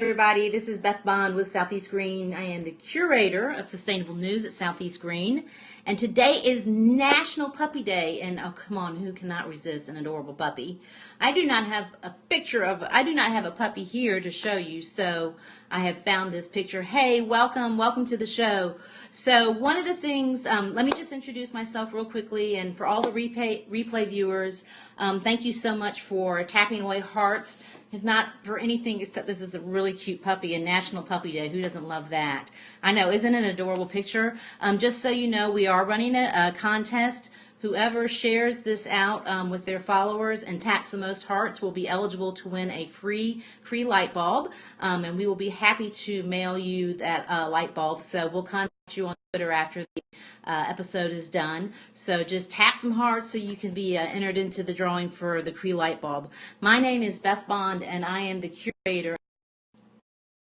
Everybody, this is Beth Bond with Southeast Green. I am the curator of sustainable news at Southeast Green, and today is National Puppy Day. And oh, come on, who cannot resist an adorable puppy? I do not have a puppy here to show you, so I have found this picture. Hey, welcome to the show. So one of the things, let me just introduce myself real quickly, and for all the replay viewers, thank you so much for tapping away hearts. If not for anything except this is a really cute puppy, and National Puppy Day. Who doesn't love that? I know, isn't it an adorable picture? Just so you know, we are running a contest. Whoever shares this out with their followers and taps the most hearts will be eligible to win a free Cree light bulb, and we will be happy to mail you that light bulb. So we'll contact you on Twitter after the episode is done. So just tap some hearts so you can be entered into the drawing for the Cree light bulb. My name is Beth Bond, and I am the curator of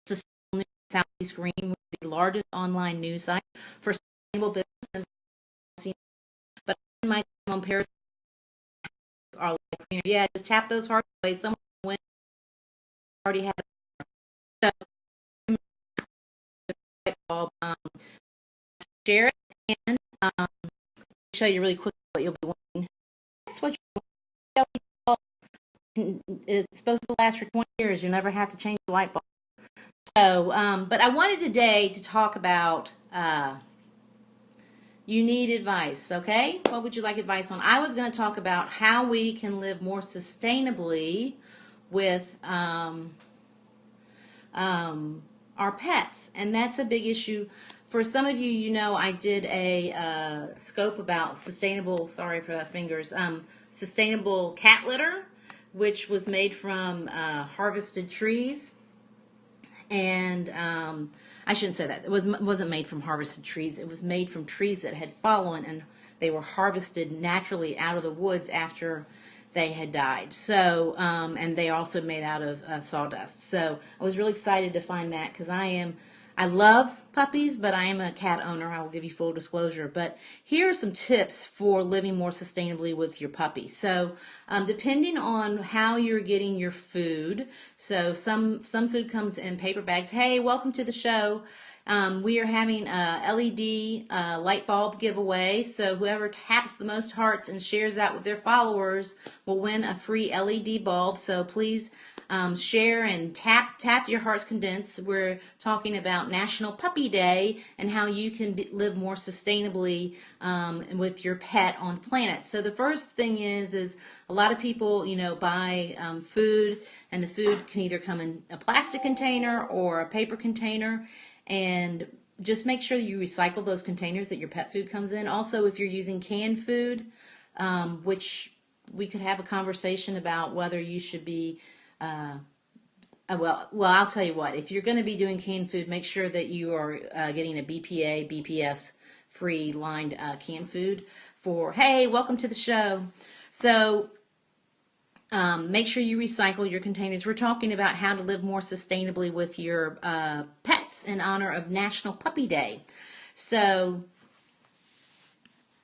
Sustainable News Southeast Green, the largest online news site for sustainable business and policy. But in my time on Paris, our yeah, just tap those hearts away. Someone already had so light bulb. Share it, and show you really quickly what you'll be winning. That's what it's supposed to last for 20 years. You'll never have to change the light bulb. So, but I wanted today to talk about you need advice, okay? What would you like advice on? I was going to talk about how we can live more sustainably with our pets, and that's a big issue. For some of you, you know, I did a scope about sustainable, sorry for the fingers, sustainable cat litter, which was made from harvested trees. And I shouldn't say that. It wasn't made from harvested trees. It was made from trees that had fallen, and they were harvested naturally out of the woods after they had died. So, and they are also made out of sawdust. So I was really excited to find that because I love puppies, but I am a cat owner. I will give you full disclosure. But here are some tips for living more sustainably with your puppy. So depending on how you're getting your food, so some food comes in paper bags. Hey, welcome to the show. We are having a LED light bulb giveaway. So whoever taps the most hearts and shares that with their followers will win a free LED bulb. So please share and tap your heart's content. We're talking about National Puppy Day and how you can live more sustainably with your pet on the planet. So the first thing is a lot of people, you know, buy food, and the food can either come in a plastic container or a paper container, and just make sure you recycle those containers that your pet food comes in. Also, if you're using canned food, which we could have a conversation about whether you should be well, I'll tell you what. If you're going to be doing canned food, make sure that you are getting a BPA, BPS free lined canned food. Hey, welcome to the show. So make sure you recycle your containers. We're talking about how to live more sustainably with your pets in honor of National Puppy Day. So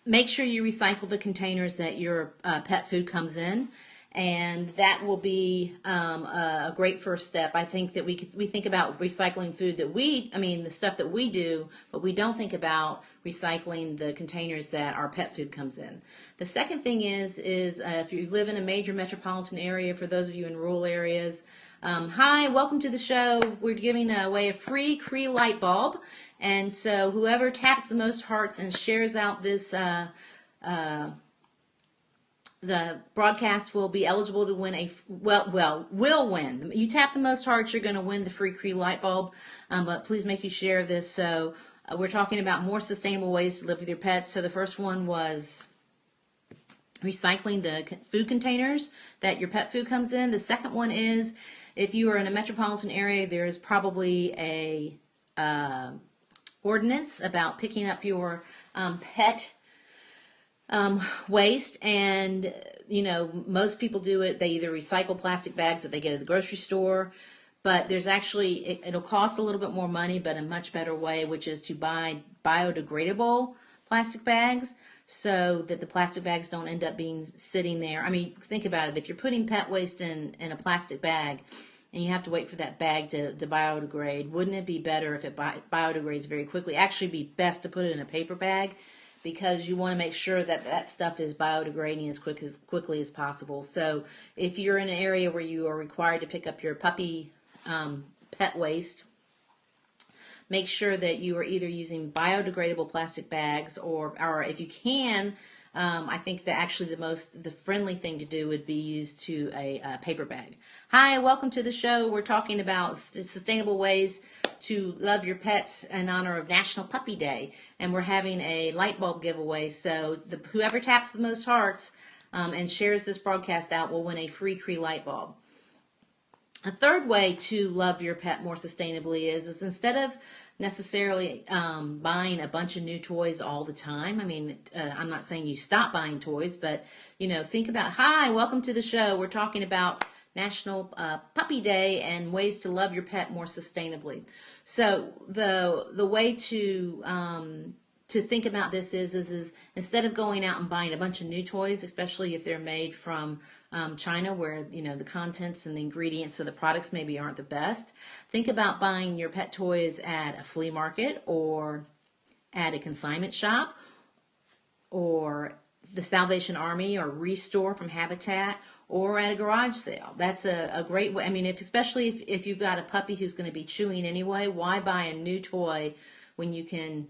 make sure you recycle the containers that your pet food comes in. And that will be a great first step. I think that we think about recycling food the stuff that we do, but we don't think about recycling the containers that our pet food comes in. The second thing is if you live in a major metropolitan area, for those of you in rural areas, hi, welcome to the show. We're giving away a free Cree light bulb, and so whoever taps the most hearts and shares out this the broadcast will be eligible to win will win. You tap the most hearts, you're going to win the free Cree light bulb. But please make you share this. So we're talking about more sustainable ways to live with your pets. So the first one was recycling the food containers that your pet food comes in. The second one is if you are in a metropolitan area, there is probably a ordinance about picking up your pet waste, and you know, most people do it. They either recycle plastic bags that they get at the grocery store, but there's actually it'll cost a little bit more money, but a much better way, which is to buy biodegradable plastic bags so that the plastic bags don't end up being sitting there. I mean, think about it. If you're putting pet waste in a plastic bag, and you have to wait for that bag to biodegrade. Wouldn't it be better if it biodegrades very quickly? Actually, it'd be best to put it in a paper bag, because you want to make sure that that stuff is biodegrading as quickly as possible. So if you're in an area where you are required to pick up your puppy pet waste, make sure that you are either using biodegradable plastic bags, or if you can, I think that actually the friendly thing to do would be used to a paper bag. Hi, welcome to the show. We're talking about sustainable ways to love your pets in honor of National Puppy Day, and we're having a light bulb giveaway. So whoever taps the most hearts and shares this broadcast out will win a free Cree light bulb. A third way to love your pet more sustainably is instead of necessarily buying a bunch of new toys all the time. I mean, I'm not saying you stop buying toys, but think about, hi, welcome to the show. We're talking about National Puppy Day and ways to love your pet more sustainably. So the way to think about this is instead of going out and buying a bunch of new toys, especially if they're made from China, where the contents and the ingredients of the products maybe aren't the best, think about buying your pet toys at a flea market, or at a consignment shop, or the Salvation Army, or Restore from Habitat, or at a garage sale. That's a great way. I mean, especially if you've got a puppy who's going to be chewing anyway, why buy a new toy when you can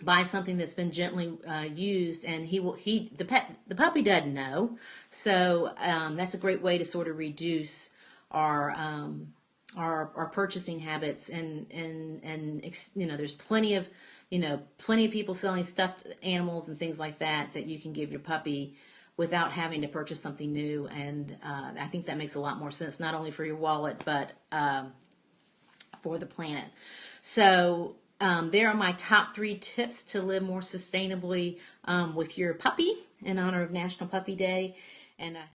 buy something that's been gently used, and the puppy doesn't know. So that's a great way to sort of reduce our purchasing habits, and there's plenty of people selling stuffed animals and things like that you can give your puppy without having to purchase something new, and I think that makes a lot more sense, not only for your wallet but for the planet. So there are my top 3 tips to live more sustainably with your puppy in honor of National Puppy Day. And